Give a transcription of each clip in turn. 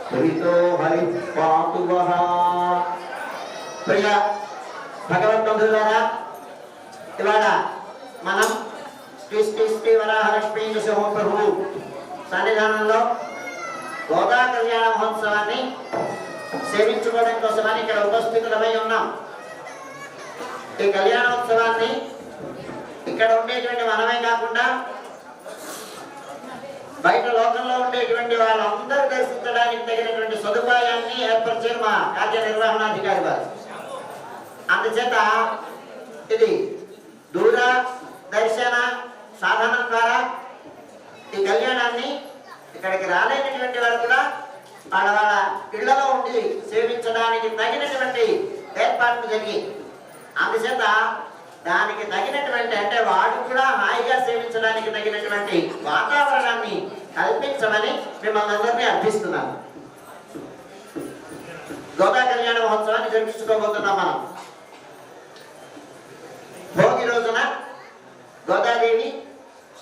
హరితో హరి పాతు ప్రియ భగవద్బంధువులారా, ఇవాళ మనం శ్రీ శ్రీ శ్రీ వరాహలక్ష్మీ నృసింహప్రభువు సన్నిధానంలో గోదా కళ్యాణ మహోత్సవాన్ని సేవించుకోవడం కోసమని ఇక్కడ ఉపస్థితులమై ఉన్నాం. ఈ కళ్యాణోత్సవాన్ని ఇక్కడ ఉండేటువంటి మనమే కాకుండా బయట లోకంలో ఉండేటువంటి వాళ్ళందరూ దర్శించడానికి తగినటువంటి సదుపాయాన్ని ఏర్పరిచారు మా కార్యనిర్వహణాధికారి వారు. అందుచేత ఇది దూర దర్శన సాధనం ద్వారా ఈ కళ్యాణాన్ని ఇక్కడికి రాలేనటువంటి వారు కూడా వాళ్ళ వాళ్ళ ఇళ్లలో ఉండి సేవించడానికి తగినటువంటి ఏర్పాట్లు జరిగి, అందుచేత దానికి తగినటువంటి అంటే వాడు కూడా హాయిగా సేవించడానికి తగినటువంటి వాతావరణాన్ని కల్పించమని మిమ్మల్ని అందరినీ అర్థిస్తున్నాను. గోదా కళ్యాణ మహోత్సవాన్ని జరిపించుకోబోతున్నాం మనం. భోగి రోజున గోదాదేవి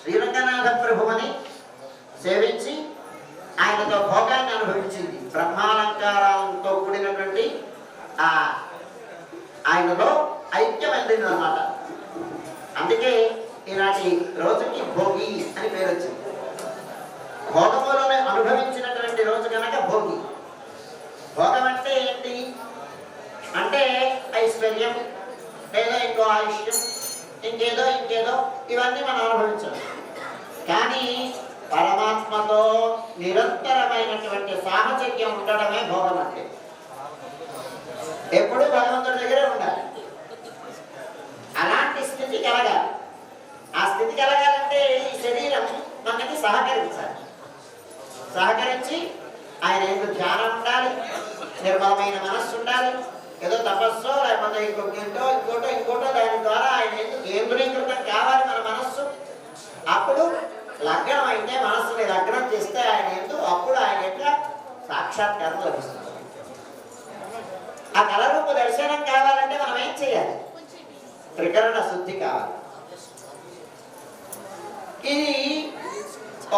శ్రీరంగనాథ ప్రభువుని సేవించి ఆయనతో భోగాన్ని అనుభవించింది. బ్రహ్మాలంకారాలతో కూడినటువంటి ఆయనలో ఐక్యమైంది అన్నమాట. అందుకే ఈనాటి రోజుకి భోగి అని పేరు వచ్చింది. భోగములను అనుభవించినటువంటి రోజు కనుక భోగి. భోగం అంటే ఏంటి అంటే ఐశ్వర్యం, లేదా ఇంకో ఆయుష్యం, ఇంకేదో ఇవన్నీ మనం అనుభవించాలి. కానీ పరమాత్మతో నిరంతరమైనటువంటి సాహచర్యం ఉండడమే భోగం అంటే. ఎప్పుడూ భగవంతుడి దగ్గరే ఉండాలి. అలాంటి స్థితి కలగాలి. ఆ స్థితి కలగాలంటే ఈ శరీరం మనకి సహకరించాలి. సహకరించి ఆయన ఎందుకు ధ్యానం ఉండాలి, నిర్మలమైన మనస్సు ఉండాలి. ఏదో తపస్సు లేకపోతే ఇంకోటో దాని ద్వారా ఆయన ఎందుకు కేంద్రీకృతం కావాలి మన మనస్సు. అప్పుడు లగ్నం అయితే మనస్సుని లగ్నం చేస్తే ఆయన ఎందుకు అప్పుడు ఆయన యొక్క సాక్షాత్కారం లభిస్తుంది. ఆ కళరూప దర్శనం కావాలంటే మనం ఏం చేయాలి? త్రికరణ శుద్ధి కావాలి. ఇది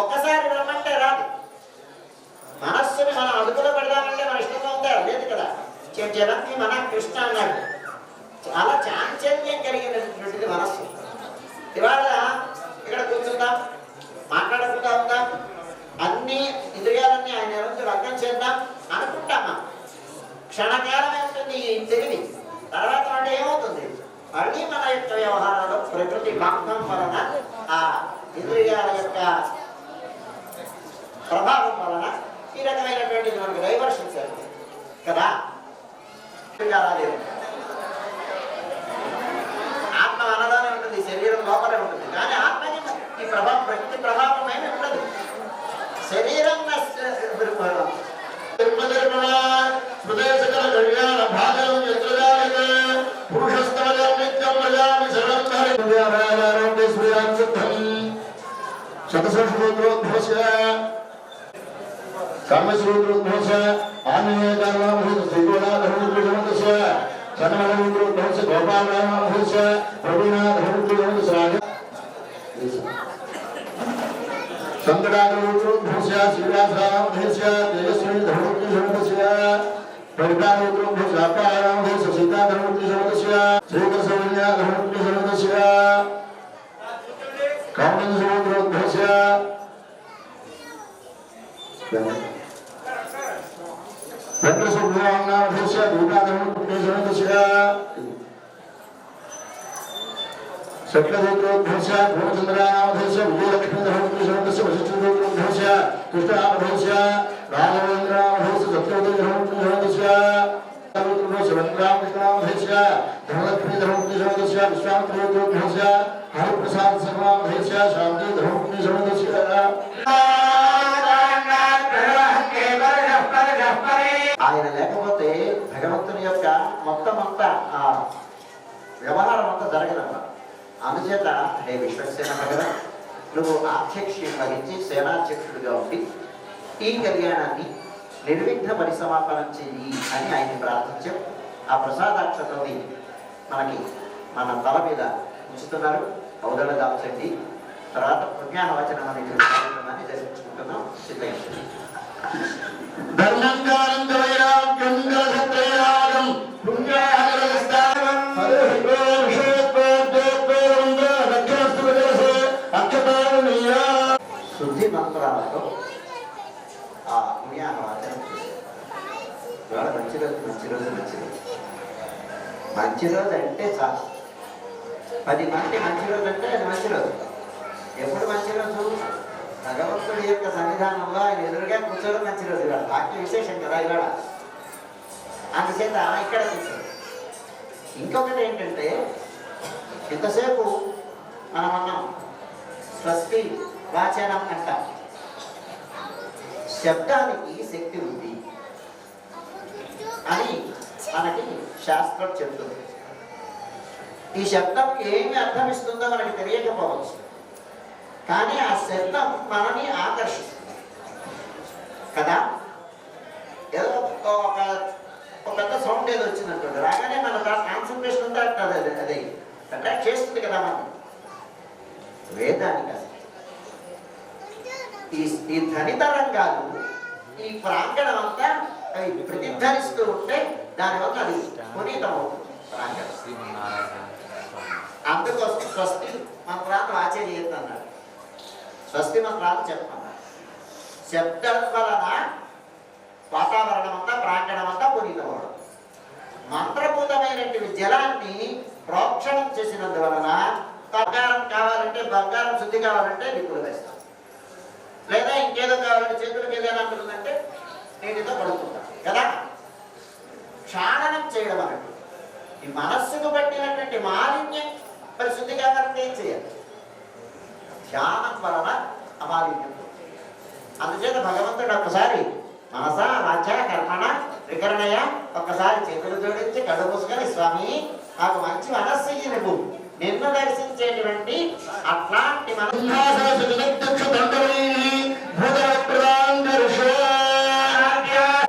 ఒక్కసారి రమ్మంటే రాదు. మనస్సుని మనం అదుపులో పెడదామంటే మన ఇష్టంగా ఉందా? లేదు కదా. జగత్ని మన కృష్ణ అన్నాడు. చాలా చాంచల్యం కలిగినటువంటిది మనస్సు. ఇవాళ ఇక్కడ కూర్చుందాం, మాట్లాడకుండా ఉందాం, అన్ని ఇంద్రియాలన్నీ ఆయన రోజు లగ్నం చేద్దాం అనుకుంటామా? క్షణకాలమే ఉంటుంది ఈ తెలివి. తర్వాత అంటే ఏమవుతుంది? మళ్ళీ మన యొక్క వ్యవహారంలో ప్రకృతి భక్తం వలన, ఆ ఇంద్రియాల యొక్క ప్రభావం వలన ఈ రకమైనటువంటిది మనకు డైవర్షన్స్ అవుతుంది కదా. ఆత్మ అనదానే ఉంటుంది, శరీరం లోపలే ఉంటుంది. కానీ ఆత్మకి ఈ ప్రభావం, ప్రకృతి ప్రభావం ఏమి ఉండదు. శరీరం శతసూత్రోద్భవస్య కర్మసూత్రోద్భవస్య ఆన్యేకార్వామహుత శ్రీగోళాధర్మోద్భవస్య చంద్రమణోద్భవస్య గోపాలరామహుస్య ప్రవీణాధర్మోద్భవస్య సంకటాధర్మోద్భవస్య శ్రీరాసరామహుస్య తేజస్వి ధర్మోద్భవస్య పరిపాలోద్భవస్య అప్పారామహుస్య సీతాధర్మోద్భవస్య శ్రీకృష్ణధర్మోద్భవస్య కామేశ్వరోద్భవస్య చంద్రసుభ్రామహుస్య దూతాధర్మోద్భవస్య శక్లదూతోద్భవస్య పూర్ణచంద్రానామధస్య విజయలక్ష్మీధర్మోద్భవస్య వశిష్ఠోద్భవస్య కృష్ణామధస్య రాఘవేంద్రామధస్య సత్యోదయధర్మోద్భవస్య రామకృష్ణామధస్య ధనలక్ష్మీధర్మోద్భవస్య విశ్వామిత్రోద్భవస్య హరిప్రసాద శర్మామధస్య శాంతి ధర్మోద్భవస్య. ఆయన లేకపోతే భగవంతుని యొక్క మొత్తం అంతా ఆ వ్యవహారం అంతా జరగదన్నమాట. అందుచేత హే విశ్వసేన భగవన్, నువ్వు అధ్యక్షుని వహించి సేనాధ్యక్షుడిగా ఉండి ఈ కళ్యాణాన్ని నిర్విఘ్న పరిసమాపనం చెయ్యి అని ఆయన్ని ప్రార్థించాం. ఆ ప్రసాదాక్షతని మనకి మన తల మీద ఉంచుతున్నారు. ఔదళ దాల్చండి. తర్వాత పుణ్యాహవచనం అనే కార్యక్రమాన్ని జరిపించుకుంటున్నాం. సిద్ధంగా మంత్రాలతో ఆ పుణ్యాహవాచనం చేశారు. ఇవాళ మంచి రోజు మంచి రోజు మంచి రోజు మంచి రోజు అంటే చాలు. 10 మంది మంచి రోజు అంటే అది మంచి రోజు. ఎప్పుడు మంచి రోజు? భగవంతుడి యొక్క సన్నిధానంలో ఆయన ఎదురుగా కూర్చోవడం మంచి రోజు. ఇవాళ వాక్య విశేషం కదా ఇవాళ, అందుచేత ఇక్కడ తీసారు. ఇంకొకటి ఏంటంటే, ఇంతసేపు మనం అన్నాం స్వస్తి వాచనం అంట. శబ్దానికి శక్తి ఉంది అని మనకి శాస్త్రం చెబుతుంది. ఈ శబ్దం ఏమి అర్థం ఇస్తుందో మనకి తెలియకపోవచ్చు, కానీ ఆ శబ్దం మనని ఆకర్షిస్తుంది కదా. ఏదో ఒక పెద్ద సౌండ్ ఏదో వచ్చిందంటుంది, రాగానే మన కాన్సన్ట్రేషన్ ఉందా అదే అట్రాక్ట్ చేస్తుంది కదా మనం. వేదానికి ఈ ధ్వని తరంగాలు ఈ ప్రాంగణం అంతా అవి ప్రతిధ్వనిస్తూ ఉంటే దానివల్ల అది పునీతం అవుతుంది ప్రాంగణం. అందుకోసం స్వస్తి మంత్రాన్ని ఆచర్యన్నాడు. స్వస్తి మంత్రాలు చెప్పమన్నాడు. శబ్దం వలన వాతావరణం అంతా ప్రాంగణం అంతా పునీతం అవడం. మంత్రభూతమైనటువంటి జలాన్ని ప్రోక్షణం చేసినందువలన బంగారం కావాలంటే, బంగారం శుద్ధి కావాలంటే నిప్పులు వేస్తాం, లేదా ఇంకేదో కావాలంటే చేతులకు ఏదైనా అంటుందంటే నీటితో పడుకుంటాం కదా. క్షాళనం చేయడం అన్నట్టు ఈ మనస్సుకు పట్టినటువంటి మాలిన్యం మరి శుద్ధి కావాలంటే ఏం చేయాలి? ధ్యానం వలన అమాలిన్యం. అందుచేత భగవంతుడు ఒక్కసారి మనస వాచ కర్మణ వికరణయ ఒక్కసారి చేతులు జోడించి కళ్ళు మూసుకొని, స్వామి నాకు మంచి మనస్సు నువ్వు నిన్ను దర్శించేటువంటి అట్లాంటి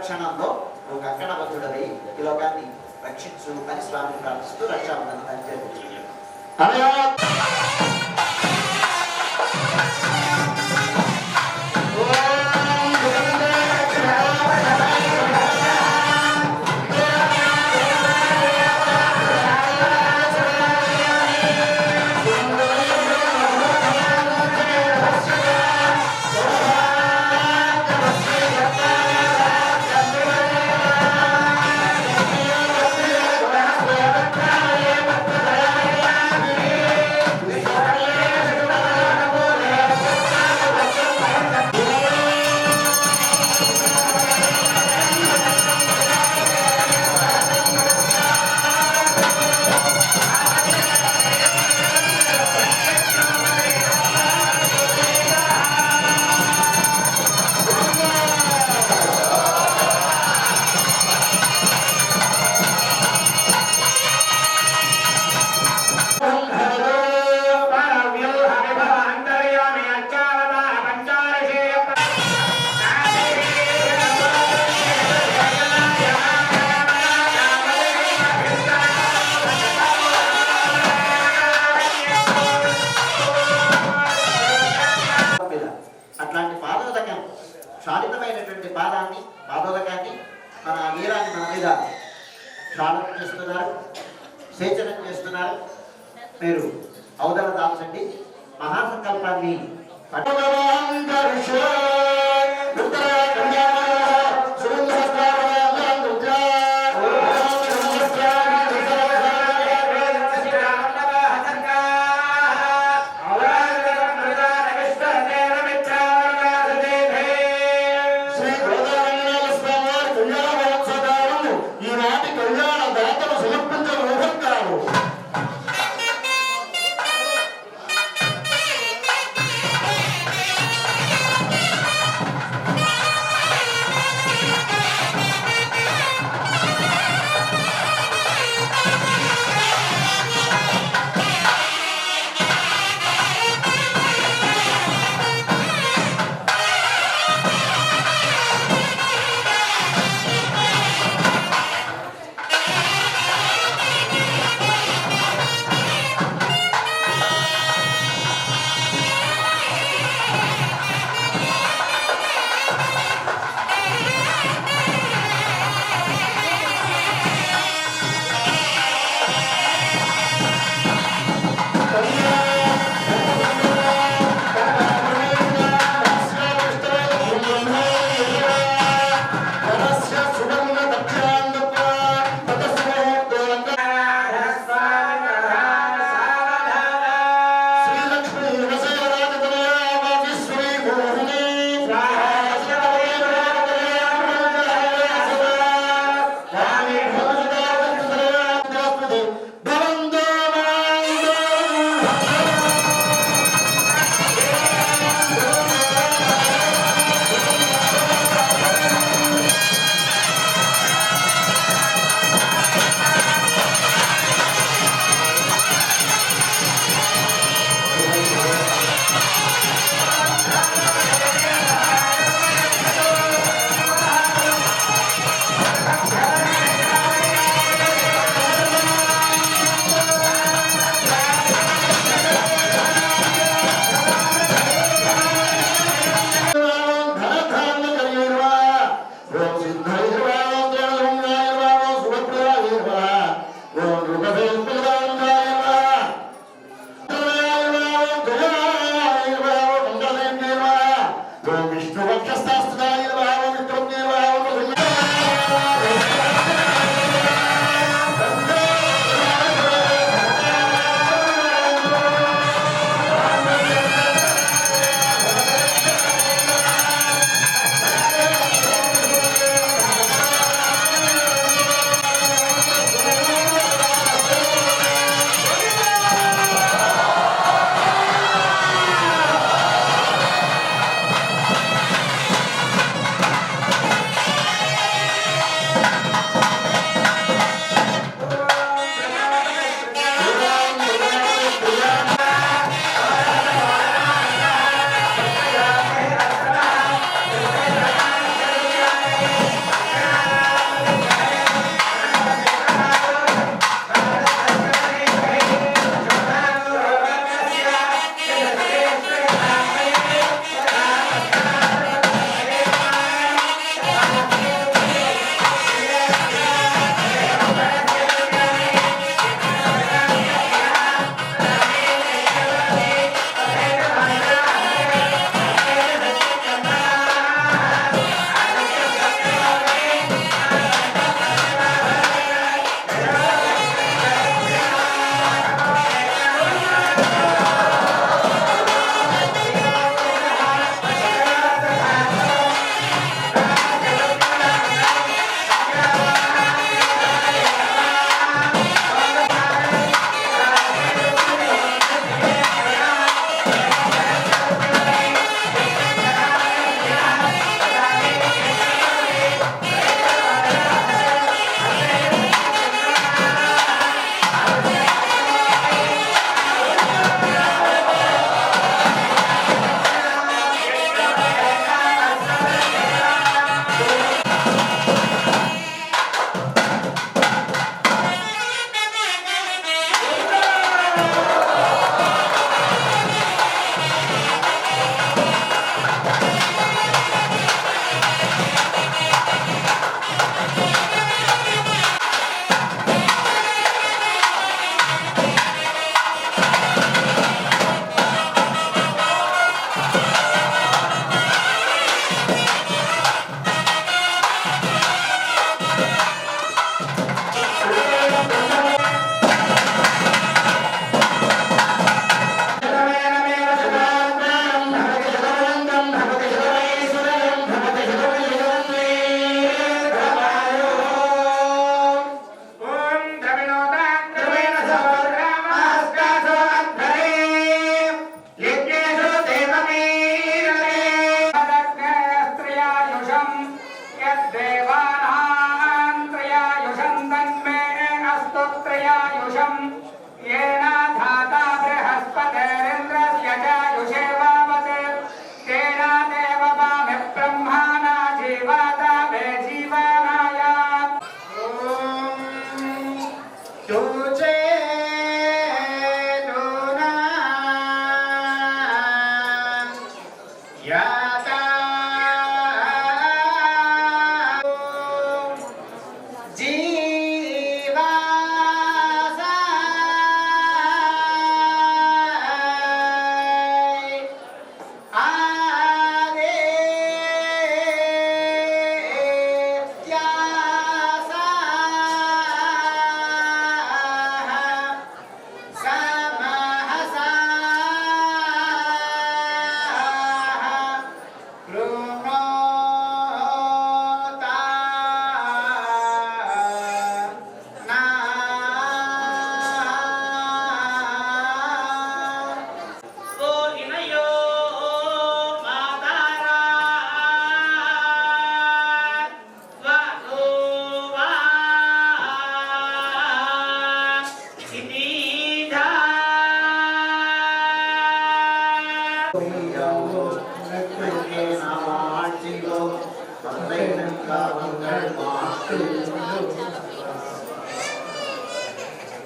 క్షణంలో నువ్వు కంకణబద్ధుడై ఈ లోకాన్ని రక్షించు అని స్వామిని ప్రార్థిస్తూ రక్షాబంధనం చేస్తుంది. అట్లాంటి పాదోదకం, శాలితమైనటువంటి పాదోదకాన్ని మన వీరాన్ని మన మీద క్షాళనం చేస్తున్నారు, సేచనం చేస్తున్నారు. మీరు అవతల దాల్చండి. మహాసంకల్పాన్ని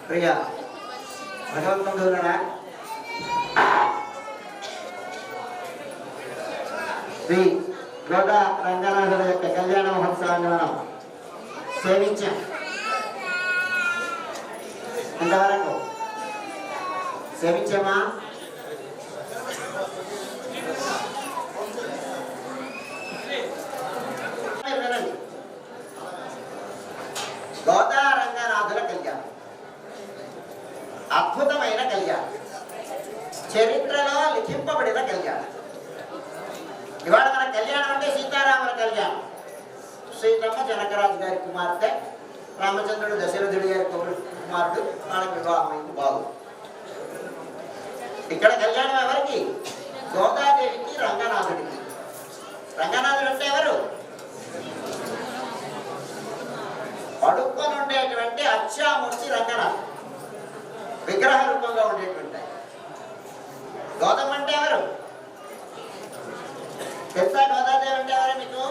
ప్రియ భగవద్బంధువులారా, శ్రీ గోదా రంగనాథుల యొక్క కళ్యాణ మహోత్సవం క్షేత్రాన్ని మనం సేవించాం. ఇంతవరకు సేవించామా? వినండి. గోదా రంగనాథుల కళ్యాణం అద్భుతమైన కళ్యాణం, చరిత్రలో లిఖింపబడిన కళ్యాణం. ఇవాళ మన కళ్యాణం అంటే సీతారాముల కళ్యాణం. సీతమ్మ జనకరాజు గారి కుమార్తె, రామచంద్రుడు దశరథుడి గారి కుమారుడు, వాళ్ళకి వివాహమైంది బాగు. ఇక్కడ కళ్యాణం ఎవరికి? గోదాదేవికి, రంగనాథుడికి. రంగనాథుడు అంటే ఎవరు? అడుక్కొని ఉండేటువంటి అక్షామూర్తి రంగనాథుడు, విగ్రహ రూపంలో ఉండేటువంటి. గోదమ్మ అంటే ఎవరు తెలుసా? గోదాదేవి అంటే ఎవరు మీకు?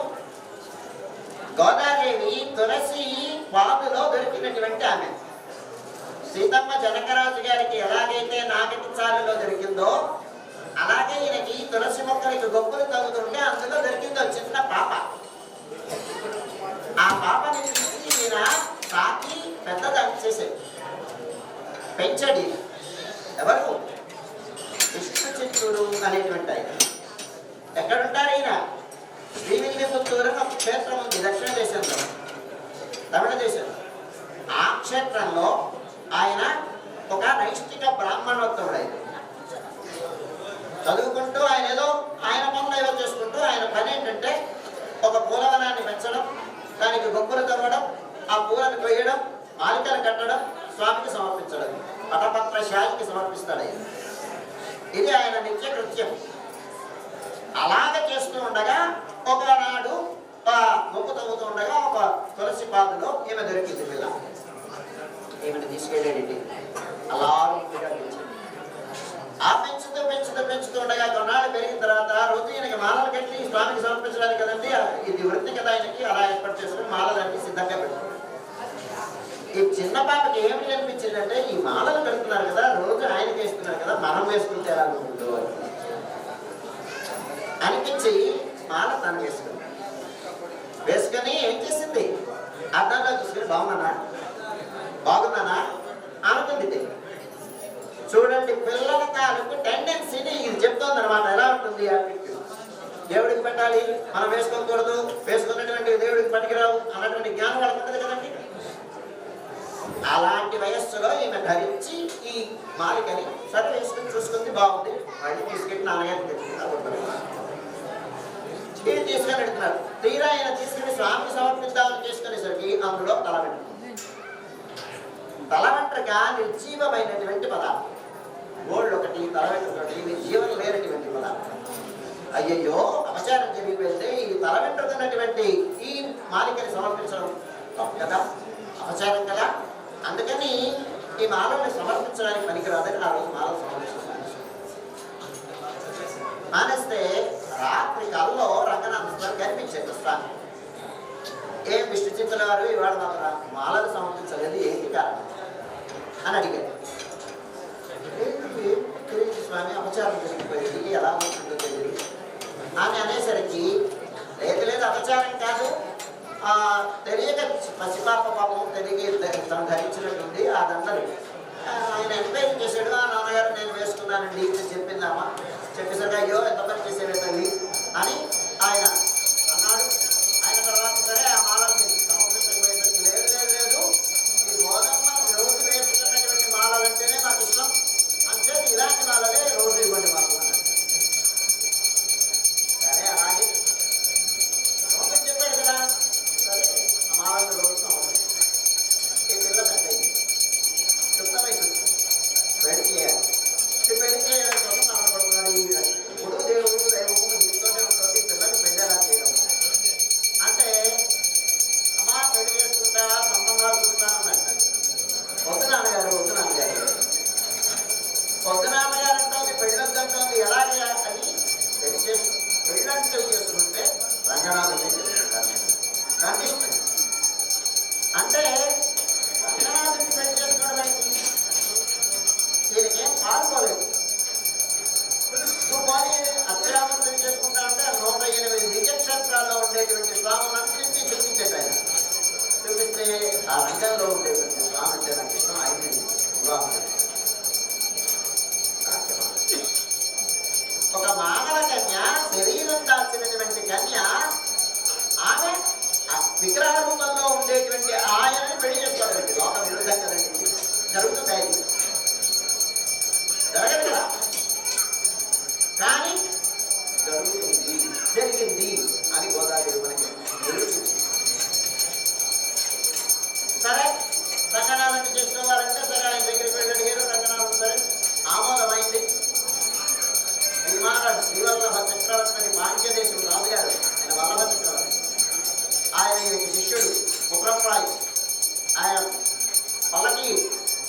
గోదాదేవి తులసి పాదులో దొరికినటువంటి ఆమె. సీతమ్మ జనకరాజు గారికి ఎలాగైతే నాగటి చాలులో దొరికిందో అలాగే ఈయనకి తులసి మొక్కలకి గొప్పలు తగ్గుతుంటే అందులో దొరికిందో చిన్న పాప. ఆ పాపని తీసి ఈయన సాకి పెద్దదాన్ని చేసేది, పెంచడి. ఎవరు? విష్ణు చిత్తూరు అనేటువంటి ఆయన. ఎక్కడుంటారు ఈయన? శ్రీవిల్లిపుత్తూరు ఒక క్షేత్రం ఉంది దక్షిణ దేశంలో, తమిళ దేశంలో. ఆ క్షేత్రంలో ఆయన ఒక నైష్టిక బ్రాహ్మణోత్తముడు. ఆయన చదువుకుంటూ ఆయన ఏదో ఆయన పనులు ఏదో చేసుకుంటూ ఆయన పని ఏంటంటే ఒక పూలవనాన్ని పెంచడం, దానికి గొప్పలు తవ్వడం, ఆ పూలను కొయ్యడం, మాలికలు కట్టడం, స్వామికి సమర్పించడం, పటపత్ర శాలికి సమర్పిస్తాడు ఆయన. ఇది ఆయన నిత్య కృత్యం. అలాగ చేస్తూ ఉండగా ఒకనాడు మొక్కు తవ్వుతూ ఉండగా ఒక తులసి పాదులో ఈమె దొరికింది పిల్ల. ఈమెను తీసుకెళ్ళేది అలా ఆ పెంచుతూ పెంచుతూ పెంచుతూ ఉండగా కొన్నాళ్ళు పెరిగిన తర్వాత రోజు ఈయనకి మాలలు కట్టి స్వామికి సమర్పించడానికి కదండి, ఇది వృత్తి కదా ఆయనకి. అలా ఏర్పాటు చేసుకుని మాలలన్నీ సిద్ధంగా పెట్టుకుంటారు. ఈ చిన్న పాపకి ఏమి అనిపించిందంటే, ఈ మాలలు కడుతున్నారు కదా, రోజు ఆయనకి వేస్తున్నారు కదా, మనం వేసుకుంటే ఎలా ఉంటుందో అనిపించి మాల తను వేసుకుంది. వేసుకొని ఏం చేసింది? అర్థంలో చూసుకుని బాగున్నానా అనుకుంది. చూడండి, పిల్లల తాలూకు టెండెన్సీని ఇది చెప్తోంది అనమాట. ఎలా ఉంటుంది యాటిట్యూడ్? దేవుడికి పెట్టాలి, మనం వేసుకోకూడదు, వేసుకున్నటువంటి దేవుడికి పనికిరావు అన్నటువంటి జ్ఞానం వాళ్ళకి ఉంటుంది కదండి. అలాంటి వయస్సులో ఈమె ధరించి ఈ మాలికని సరే వేసుకుని చూసుకుంది, బాగుంది. మళ్ళీ తీసుకెళ్ళి నాన్నగారికి తెచ్చుకుంటారు. ఇది తీసుకొని పెడుతున్నారు. తీరా ఆయన తీసుకుని స్వామికి సమర్పిద్దామని చేసుకునేసరికి అందులో తలవెంట్రుక. తలవెంట్రుక నిర్జీవమైనటువంటి పదార్థం. గోల్డ్ ఒకటి, తలవెంట్రుక ఒకటి, నిర్జీవం లేనటువంటి పదార్థం. అయ్యయ్యో, అపచారం జరిగిపోతే ఈ తలవెంట్రుకున్నటువంటి ఈ మాలికని సమర్పించడం తప్పు కదా, అపచారం కదా. అందుకని ఈ మాలని సమర్పించడానికి పనికిరాదని ఆ రోజు మాలను సమర్పించాలి. మానేస్తే రాత్రి కల్లో రంగనాథ స్వామి కనిపించాడు. స్వామి ఏం విష్ణు చింతల వారు ఇవాళ మాత్రం మాలను సమర్పించలేదు, ఏంటి కారణం అని అడిగారు. తెలియదు స్వామి, అపచారం జరిగిపోయింది, ఎలా ఉంటుందో తెలియదు అని అనేసరికి లేదు అపచారం కాదు, తెలియక పసిపాప పాపం తెలియక తను ధరించినట్టుంది ఆ దండలు. ఆయన ఎంక్వైరీ చేశాడు. ఆ నాన్నగారు నేను వేసుకున్నానండి అని చెప్పిందామా. చెప్పేసరికి అయ్యో ఎంత పని చేసేవే తల్లి అని ఆయన అన్నాడు. ఆయన తర్వాత సరే ఆ మాలని సమర్పించకపోయేసరికి లేదు ఈ గోదమ్మ రోజు వేసుకున్నటువంటి మాలలంటేనే మాకు ఇష్టం, అంటే ఇలాంటి మాలలే రోజు ఇవ్వండి మాకు అన్నాడు. సరే అలాగే రోజు చెప్పాడు కదా, సరే ఆ మాలను రోజు ఈ పిల్ల పెద్దయింది, చుట్టమైంది, పెళ్లి చేయాలి. పెళ్లి చేయడం కోసం నమ్మబడుతున్నాడు. ఇప్పుడు దేవుడు దైవము దీంతోనే ఉంటుంది, పిల్లలు పెళ్లి ఎలా చేయడం అంటే అమ్మా పెళ్లి చేసుకుంటావా, సంబంధాలు చూస్తాను అన్నట్టు. వద్దు నాన్నగారు అంటుంది, పెళ్ళొద్దంటుంది. ఎలాగే అని పెళ్లి చేసుకుంటే రంగనాథుని చేసుకుంటారు కండిషన్. అంటే రంగనాథుని పెళ్లి చేసుకోవడం దీనికేం పాల్పోలేదు. నువ్వు పోనీ అక్షరామూర్తిని చేసుకుంటా అంటే 108 దివ్యక్షేత్రాల్లో ఉండేటువంటి స్వాములందరినీ చూపించేట ఆ రంగంలో ఉండేటువంటి స్వామి అంటే నాకు ఇష్టం. ఆయన వివాహం ఒక మానవ కన్య, శరీరం దాల్చినటువంటి కన్య, ఆమె ఆ విగ్రహ రూపంలో ఉండేటువంటి ఆయనని పెళ్లి చేసుకోవాలండి. లోక విరుద్ధం కదండి, జరుగుతుంది అది జరగదు కదా, కానీ జరుగుతుంది, జరిగింది అని గోదావరి మనకి జరుగుతుంది. సరే రంగనాథాన్ని చేసుకోవాలంటే సరే ఆయన దగ్గరికి వెళ్ళి అడిగారు. రంగనాథం సరే ఆమోదమైంది. శ్రీమారాడు శ్రీవల్లభ చక్రవర్తి అని పాండ్యదేశం రాజుగారు, ఆయన వల్లభ చక్రవర్తి, ఆయన ఈయనకి శిష్యుడు కుప్రప్రాయ్. ఆయన పల్లకి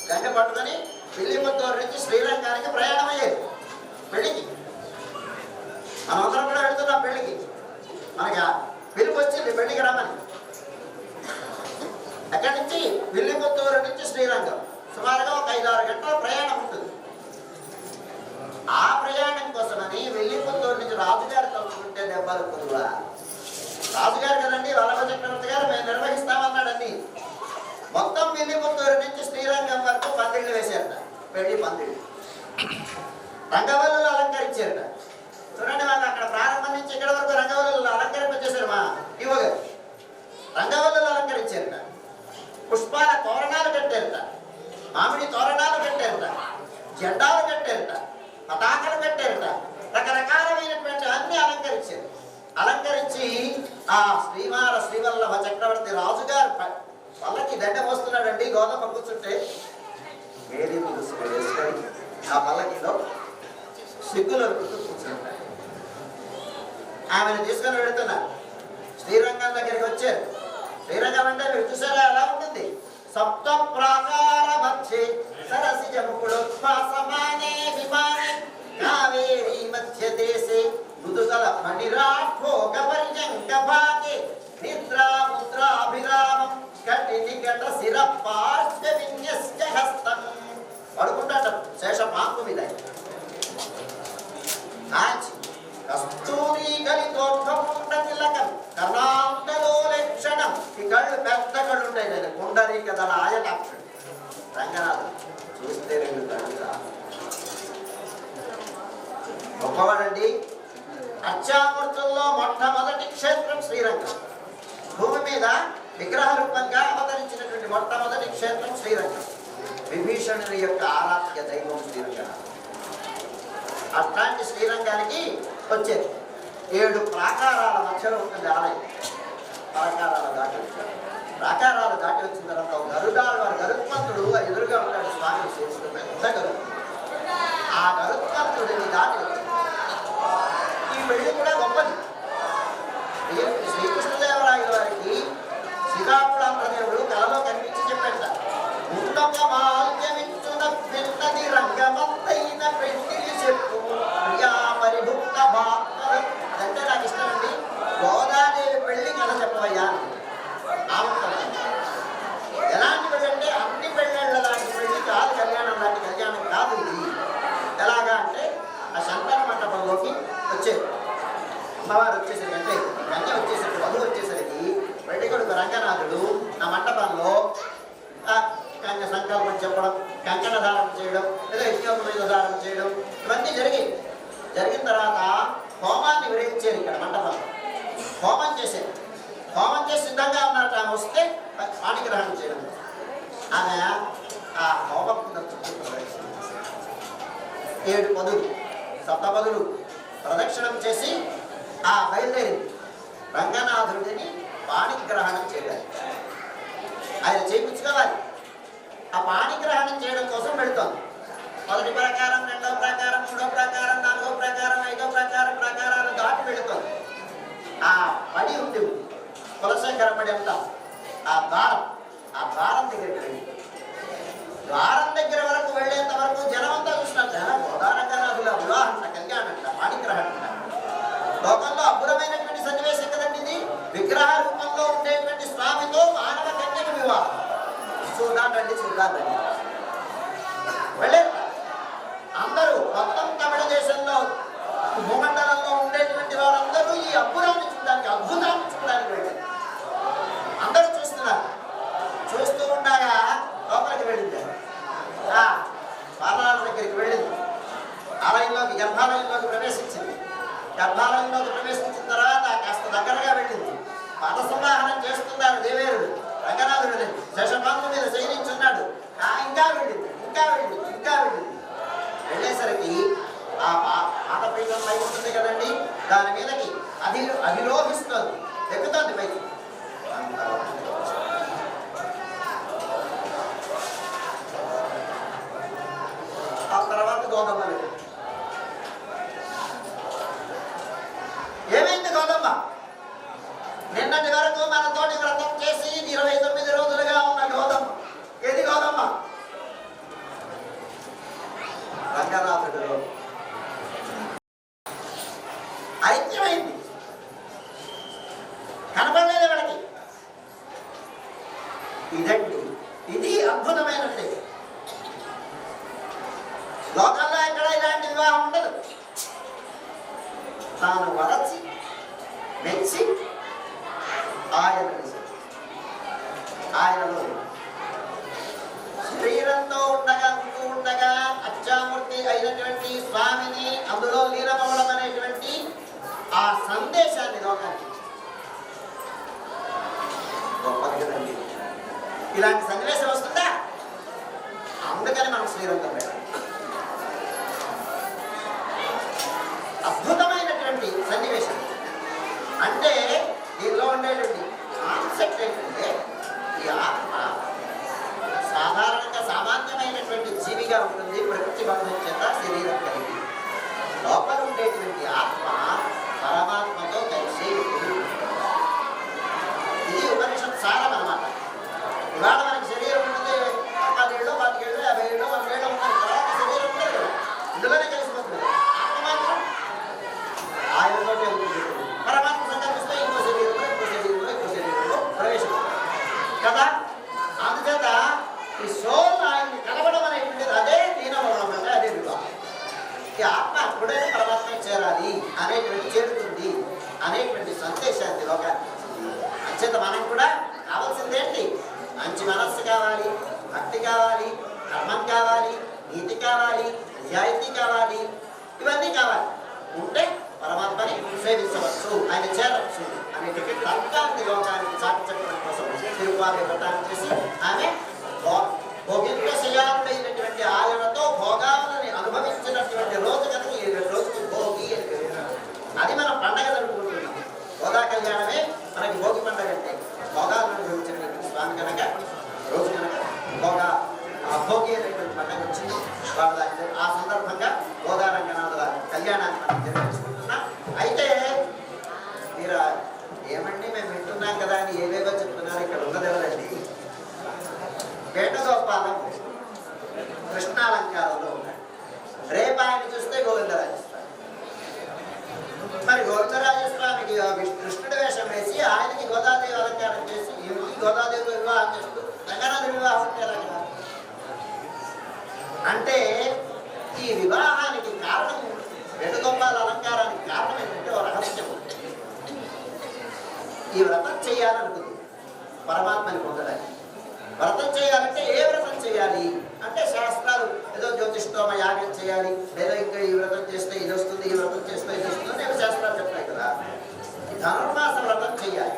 గంట పట్టుకొని పిల్లిపుత్తూరు నుంచి శ్రీరంగానికి ప్రయాణం అయ్యేది పెళ్లికి. మనమందరం కూడా వెళ్తున్నాం పెళ్లికి, మనకి పిలుపు వచ్చింది పెళ్లికి రమ్మని. అక్కడి నుంచి పిల్లిపుత్తూరు నుంచి శ్రీరంగం సుమారుగా ఒక 5-6 గంటల ప్రయాణం ఉంటుంది. ఆ ప్రయాణం కోసమని వెల్లిపుత్తూరు నుంచి రాజుగారు తలుచుకుంటే దెబ్బలు పొదువా. రాజుగారు కదండి, వల్లభ చక్రవర్తి గారు మేము నిర్వహిస్తామన్నాడని మొత్తం వెల్లిపుత్తూరు నుంచి శ్రీరంగం వరకు పందిళ్ళు వేశారట, పెళ్లి పందిళ్ళు. రంగవల్లులు అలంకరించారట. చూడండి, మాకు అక్కడ ప్రారంభం నుంచి ఇక్కడ వరకు రంగవల్లులు అలంకరింపజేశారు మా యువ గారు. రంగవల్లులు అలంకరించారట, పుష్పాల తోరణాలు కట్టారట, మామిడి తోరణాలు కట్టారట, జెండాలు కట్టారట, పతాకలు కట్టారట, రకరకాలమైనటువంటి అన్ని అలంకరించారు. అలంకరించి ఆ శ్రీవల్లభ చక్రవర్తి రాజుగారు పల్లకి దండ మోస్తున్నాడండి. గోధుమ కూర్చుంటే వేడి ముసుగు వేసుకొని ఆ పల్లకిలో సిగ్గులు కూర్చుంటాడు. ఆమెను తీసుకొని వెళుతున్నారు. శ్రీరంగం దగ్గరికి వచ్చారు. శ్రీరంగం అంటే మీరు చూసారా ఎలా ఉంటుంది? సప్త ప్రాకార మధ్యే సరసిజ ముకుళోత్సమానే విమానే కావేరీ మధ్య దేశే మృదుగల మణిరాఠోగ పర్యంక భాగే నిద్రా ముద్రాభిరామం కటి నికట శిర పార్శ్వ విన్యస్య హస్తం. పడుకుంటాడు శేష పాంపు మీద. కస్తూరి గలితోర్ధపుండ తిలకం కర్ణాంతలో లక్షణం. ఈ కళ్ళు పెద్ద కళ్ళు ఉంటాయి కదా, కుండరీక దళ ఆయతాక్షుడు. రంగనాథం చూస్తే 2 కళ్ళు గొప్పవాడండి. అర్చామూర్తుల్లో మొట్టమొదటి క్షేత్రం శ్రీరంగం. భూమి మీద విగ్రహ రూపంగా అవతరించినటువంటి మొట్టమొదటి క్షేత్రం శ్రీరంగం. విభీషణుని యొక్క ఆరాధ్య దైవం శ్రీరంగం. అట్లాంటి శ్రీరంగానికి వచ్చేది 7 ప్రాకారాల మధ్యలో ఉంటుంది ఆలయం. ప్రాకారాలు దాటి వచ్చిన తర్వాత గరుడాలు వారు గరుత్మంతుడు ఎదురుగా ఉంటాడు. స్వామి చేస్తున్న పెద్ద గరుడు. ఆ గరుత్మంతుడిని దాటి ఈ పెళ్లి కూడా గొప్పది. శ్రీకృష్ణదేవరాయల వారికి శ్రీకాకుళాంధ్రదేవుడు కళలో కనిపించి చెప్పాడు, ముందొక మాల్యమిచ్చున పిన్నది రంగమంతైన పెళ్లి చెప్పు ప్రియా పరిభుక్త భాగ్య. అంటే నాకు ఇష్టం అండి, గోదాదేవి పెళ్లి కథ చెప్పవయ్యా. ఎలాంటి పెళ్ళి అంటే అన్ని పెళ్ళిళ్ళ లాంటి పెళ్లి కాదు, కళ్యాణం లాంటి కళ్యాణం కాదు ఇది. ఎలాగా అంటే ఆ శంకర మంటపంలోకి వచ్చేది అమ్మవారు వచ్చేసరికి, అంటే గంగ వచ్చేసరికి, వధువు వచ్చేసరికి పెళ్లి కొడుకు రంగనాథుడు ఆ మంటపంలో కన్య సంకల్పం చెప్పడం, కంకణ ధారణ చేయడం, లేదా యజ్ఞోపవేద ధారణ చేయడం, ఇవన్నీ జరిగిన తర్వాత హోమాన్ని విరహించారు. ఇక్కడ మంటపంలో హోమం చేసేది. హోమం చేసి సిద్ధంగా ఉన్నట్టు ఆమె వస్తే పాణిగ్రహణం చేయడం. ఆమె ఆ హోమం 7 పదులు 7 పదులు ప్రదక్షిణం చేసి ఆ బయలుదేరింది. రంగనాథుడిని పాణిగ్రహణం చేయాలి, ఆయన చేయించుకోవాలి. ఆ పాణిగ్రహణం చేయడం కోసం వెళుతోంది. 1వ ప్రకారం, 2వ ప్రకారం, 3వ ప్రకారం, 4వ ప్రకారం, 5వ ప్రకారాలు దాటి వెళుతోంది. ఆ పడి ఉంది, కులశేఖర పడి అంటాం. ఆ ద్వారం దగ్గరికి వెళ్ళి ద్వారం దగ్గర వరకు వెళ్ళేంత వరకు జనమంతా చూసినట్టు గోదారంగనాథుల వివాహం, కళ్యాణం, పాణిగ్రహణం. లోకంలో అద్భుతమైనటువంటి సన్నివేశం కదండి ఇది. విగ్రహ రూపంలో ఉండేటువంటి స్వామితో మానవ కన్యకు వివాహం. చూద్దాండి వెళ్ళారు అందరూ. మొత్తం తమిళ దేశంలో భూమండలంలో ఉండేటువంటి వారందరూ ఈ అద్భుతాన్ని చూడడానికి వెళ్ళారు. అందరూ చూస్తున్నారు. చూస్తూ వచ్చేసరికి ఆ పాదపీఠం పై ఉంటుంది కదండి, దాని మీదకి అధిరోహిస్తుంది, ఎక్కుతుంది పైకి. ఆ తర్వాత గోదమ్మ ఏమైంది? గోదమ్మ నిన్నటి వరకు మనతోటి వ్రతం చేసి 29 రోజులుగా ఉన్న గోదమ్మ, ఏది గోదమ్మ? రంగనాథుడు ఐక్యమైంది, కనపడలేదు వాడికి. ఇదండి, ఇది అద్భుతమైనది. లోకంలో ఎక్కడ ఇలాంటి వివాహం ఉండదు. తాను వరచి మెచ్చి ఆయనలో శరీరంతో ఉండగా అచ్చామూర్తి అయినటువంటి స్వామిని అందులో లీనమవడం అనేటువంటి ఆ సందేశాన్ని లోకానికి గొప్పది కదండి. ఇలాంటి సన్నివేశం వస్తుందా? అందుకని మనం శ్రీరంగం పెట్టాలి. అద్భుతమైనటువంటి సన్నివేశం. అంటే దీనిలో ఉండేటువంటి కాన్సెప్ట్ ఏంటంటే, ఈ ఆత్మ సాధారణంగా సామాన్యమైనటువంటి జీవిగా ఉంటుంది, ప్రకృతి బంధం చేత శరీరం కలిగి. లోపల ఉండేటువంటి ఆత్మ పరమాత్మతో కలిసి ఇది ఉపనిషత్ సారం అన్నమాట. ఇవాళ మనకి శరీరం ఉంటుంది, 10 ఏళ్ళు 50 ఏళ్ళు 100 ఏళ్ళు ఉన్నాయి, తర్వాత శరీరం ఉంటుంది కదా, ఇందులోనే కలిసిపోతుంది. ఆత్మ మాత్రం ఆయనతోటే ఉంటుంది. పరమాత్మ సంకల్పిస్తే ఇంకో శరీరంలో ప్రవేశిస్తుంది కదా. అందుచేత ఈ సోల్ ఆయన్ని కలవడం అనేటువంటిది అదే దీనమవడం అంటే అదే వివాహం. ఈ ఆత్మ అప్పుడైనా పరమాత్మ చేరాలి అనేటువంటి చేరుతుంది అనేటువంటి సందేశాన్ని లోకానికి. అంచేత మనం కూడా కావాల్సిందేంటి? మంచి మనస్సు కావాలి, భక్తి కావాలి, కర్మం కావాలి, నీతి కావాలి, నిజాయితీ కావాలి, ఇవన్నీ కావాలి. ఉంటే పరమాత్మని సేవించవచ్చు, ఆయన చేరవచ్చు అనేటువంటి తర్కాన్ని లోకానికి చాటి చెప్పడం కోసం తిరుపాది వ్రతాన్ని చేసి ఆమె భోగింపశయాలైనటువంటి ఆయనతో భోగాలని అనుభవించినటువంటి రోజు కనుక ఈ రోజుకి భోగి అని పేరు. అది మనం పండగ జరుపుకుంటున్నాం. భోగా కళ్యాణమే మనకి భోగి పండగ అంటే. భోగాలను అనుభవించినటువంటి స్వామి కనుక రోజు కనుక భోగి అనేటువంటి పండగ వచ్చింది. వాళ్ళ ఆ సందర్భంగా భోగా రంగనాథుల కళ్యాణాన్ని మనం నిర్వహించుకుంటున్నాం. అయితే మీరు ఏమండి మేము వింటున్నాం కదా అని ఏవేవో చెప్తున్నారు, ఇక్కడ ఉన్నదెవరండి? వేణుగోపాలం కృష్ణాలంకారంలో ఉన్నాడు. రేపు ఆయన చూస్తే గోవిందరాజస్వామి. మరి గోవిందరాజస్వామికి కృష్ణుడి వేషం వేసి ఆయనకి గోదాదేవి అలంకారం చేసి ఈ గోదాదేవి వివాహం చేస్తూ రంగనాథుడి వివాహం కదా. అంటే ఈ వివాహానికి కారణం, వేణుగోపాల అలంకారానికి కారణం ఏంటంటే ఒక రహస్యం. ఈ వ్రతం చేయాలనుకుంది పరమాత్మని పొందడానికి. వ్రతం చేయాలంటే ఏ వ్రతం చేయాలి అంటే శాస్త్రాలు ఏదో జ్యోతిష్ఠోమ యాగం చేయాలి, లేదా ఇంకా ఈ వ్రతం చేస్తే ఇది వస్తుంది, ఈ వ్రతం చేస్తే ఇది వస్తుంది, నేను శాస్త్రాలు చెప్తాయి కదా. ధనుర్మాస వ్రతం చేయాలి.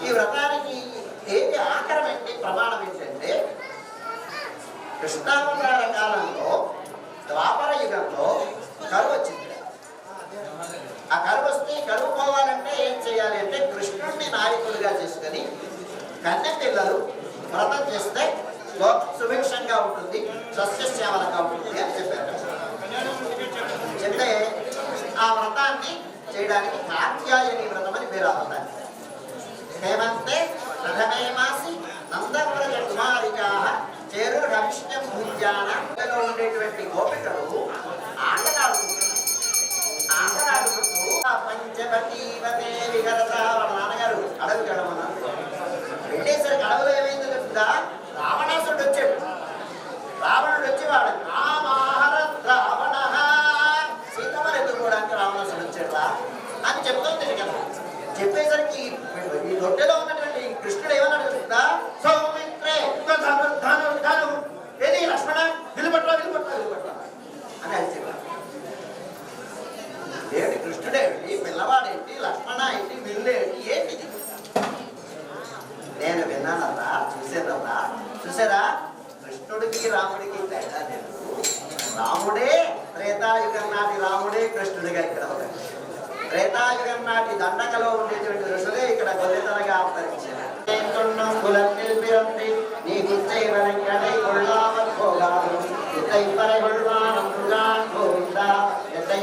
ఈ వ్రతానికి ఏది ఆకారం ఏంటి, ప్రమాణం ఏంటంటే కృష్ణావతార కాలంలో ద్వాపర యుగంలో కరువు వచ్చింది. ఆ కరువు వస్తే కరువు పోవాలంటే ఏం చేయాలి అంటే కృష్ణుడిని నాయకుడిగా చేసుకొని కన్నె పిల్లలు వ్రతం చేస్తే సుభిక్షంగా ఉంటుంది, సస్యశ్యామలంగా ఉంటుంది అని చెప్పారు. చెప్తే ఆ వ్రతాన్ని చేయడానికి కాత్యాయని వ్రతం అని పేరు. ఆ వ్రతాన్ని హేమంతే ప్రథమే మాసి నందవ్రజ కుమారికా చేరురవిష్ణం భుజానలో ఉండేటువంటి గోపికలు ఆటలాడుకుంటూ పంచవటీవతే విగరత వాళ్ళ నాన్నగారు అడవి గడమన్నారు. వెళ్ళేసరికి అడవులో ఏమైందో చెప్తా, రావణాసుడు వచ్చాడు. రావణుడు వచ్చి వాడు రామహర రావణ సీతమ్మని ఎత్తుకోవడానికి రావణాసుడు వచ్చాడు అని చెప్తుంది కదా. చెప్పేసరికి ఈ దొడ్డలో ఉన్నటువంటి కృష్ణుడు ఏమన్నాడు చెప్తా, సౌమిత్రే ధను ఏది లక్ష్మణ విలుపట్ల అని అది చెప్పారు. ఏంటి కృష్ణుడేంటి, పిల్లవాడేంటి, లక్ష్మణ ఏంటి, విల్లేంటి, ఏంటిది నాటి రాముడే కృష్ణుడిగా ఇక్కడ ఉన్నారు. త్రేతాయుగం నాటి దండకలో ఉండేటువంటి ఋషులే ఇక్కడ గొల్లెతనగా అవతరించారు. నీ గుర్తై వరంగడై కొళ్ళావత్ భోగాలు ఇతై పరై కొள்వానం గోవింద ఎతై